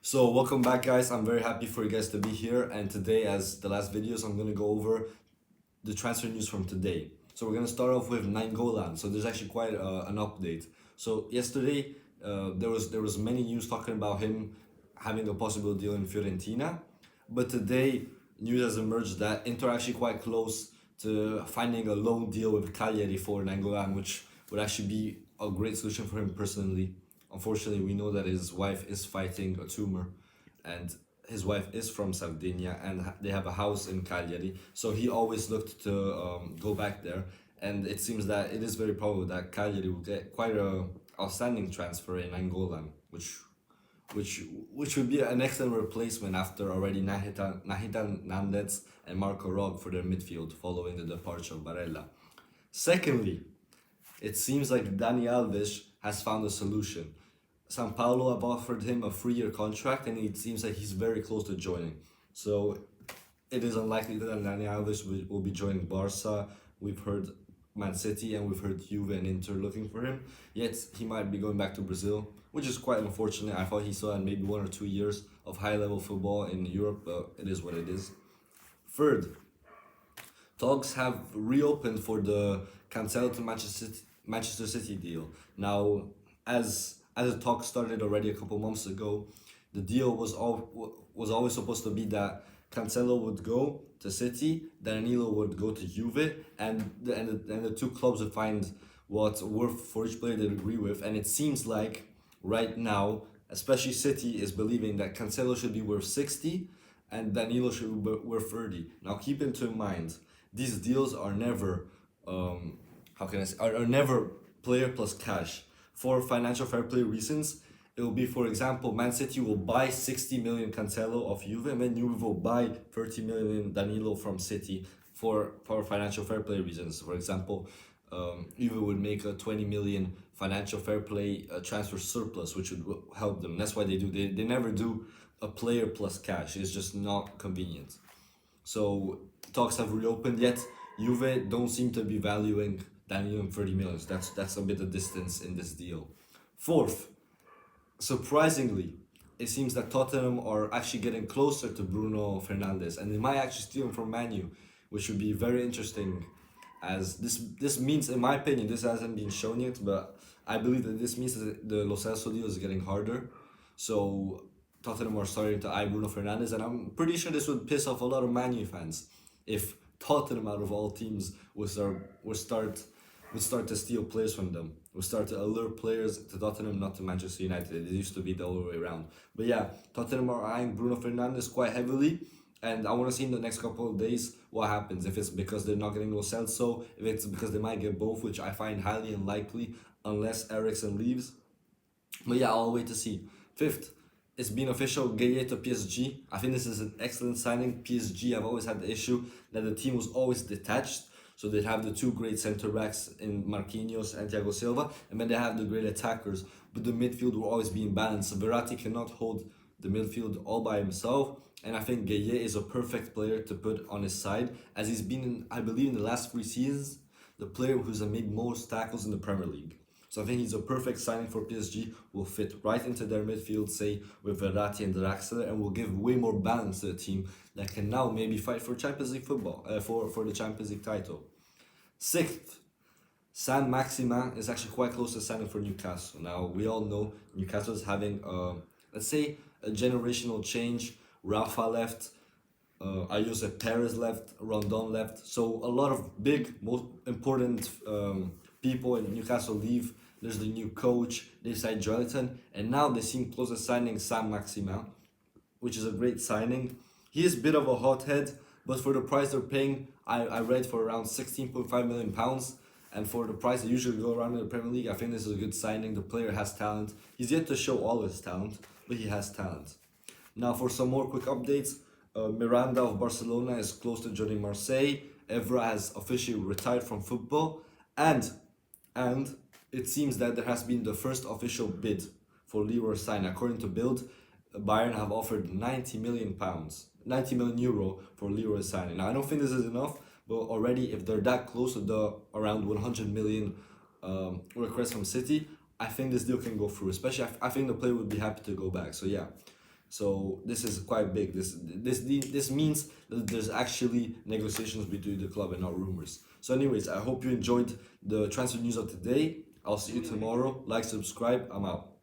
So welcome back guys, I'm very happy for you guys to be here, and today, as the last videos, I'm going to go over the transfer news from today. So we're going to start off with Nainggolan. So there's actually quite an update. So yesterday there was many news talking about him having a possible deal in Fiorentina, but today news has emerged that Inter are actually quite close to finding a loan deal with Cagliari for Nainggolan, which would actually be a great solution for him personally. Unfortunately, we know that his wife is fighting a tumor, and his wife is from Sardinia, and they have a house in Cagliari. So he always looked to go back there, and it seems that it is very probable that Cagliari will get quite a outstanding transfer in Angolan, which which would be an excellent replacement after already Nahitan Nandez and Marco Rog for their midfield following the departure of Barella. Secondly, it seems like Dani Alves has found a solution. Sao Paulo have offered him a 3-year contract, and it seems like he's very close to joining. So it is unlikely that Dani Alves will be joining Barca. We've heard Man City and we've heard Juve and Inter looking for him. Yet he might be going back to Brazil, which is quite unfortunate. I thought he still had maybe 1 or 2 years of high-level football in Europe, but it is what it is. Third, talks have reopened for the Cancelo to Manchester City deal. Now, as the talk started already a couple months ago, the deal was always supposed to be that Cancelo would go to City, Danilo would go to Juve, and the two clubs would find what worth for each player they agree with. And it seems like right now, especially City is believing that Cancelo should be worth 60 and Danilo should be worth 30. Now keep into mind, these deals are never how can I say, are never player plus cash. For financial fair play reasons, it will be, for example, Man City will buy 60 million Cancelo of Juve, and then Juve will buy 30 million Danilo from City for financial fair play reasons. For example, Juve would make a 20 million financial fair play transfer surplus, which would help them. That's why they never do a player plus cash. It's just not convenient. So talks have reopened, yet Juve don't seem to be valuing Danilo in 30 million. That's a bit of distance in this deal. Fourth, surprisingly, it seems that Tottenham are actually getting closer to Bruno Fernandes, and they might actually steal him from Manu, which would be very interesting. As this means, in my opinion, this hasn't been shown yet, but I believe that this means that the Lo Celso deal is getting harder. So Tottenham are starting to eye Bruno Fernandes, and I'm pretty sure this would piss off a lot of Manu fans if Tottenham, out of all teams, would start to steal players from them. Would start to allure players to Tottenham, not to Manchester United. It used to be the other way around. But yeah, Tottenham are eyeing Bruno Fernandes quite heavily, and I want to see in the next couple of days what happens. If it's because they're not getting Lo Celso, if it's because they might get both, which I find highly unlikely unless Eriksen leaves. But yeah, I'll wait to see. Fifth, it's been official, Gueye to PSG. I think this is an excellent signing. PSG have always had the issue that the team was always detached. So they have the two great centre backs in Marquinhos and Thiago Silva, and then they have the great attackers. But the midfield will always be in balance. Verratti cannot hold the midfield all by himself, and I think Gueye is a perfect player to put on his side, as he's been, I believe, in the last 3 seasons, the player who's made most tackles in the Premier League. So I think he's a perfect signing for PSG, will fit right into their midfield, say, with Verratti and Draxler, and will give way more balance to the team that can now maybe fight for Champions League football, for the Champions League title. Sixth, San Maximin is actually quite close to signing for Newcastle. Now, we all know Newcastle is having, let's say, a generational change. Rafa left, Ayose Perez left, Rondon left. So a lot of big, most important people in Newcastle leave. There's the new coach, they signed Jonathan, and now they seem close to signing Sam Maximin, which is a great signing. He is a bit of a hothead, but for the price they're paying, I read for around £16.5 million. And for the price they usually go around in the Premier League, I think this is a good signing. The player has talent. He's yet to show all his talent, but he has talent. Now for some more quick updates, Miranda of Barcelona is close to joining Marseille. Evra has officially retired from football, and it seems that there has been the first official bid for Leroy Sane. According to Bild, Bayern have offered £90 million, €90 million for Leroy Sane. Now I don't think this is enough, but already if they're that close to the around 100 million request from City, I think this deal can go through. Especially, I think the player would be happy to go back. So yeah, So this is quite big. This means that there's actually negotiations between the club and not rumors. So anyways, I hope you enjoyed the transfer news of today. I'll see you tomorrow. Like, subscribe. I'm out.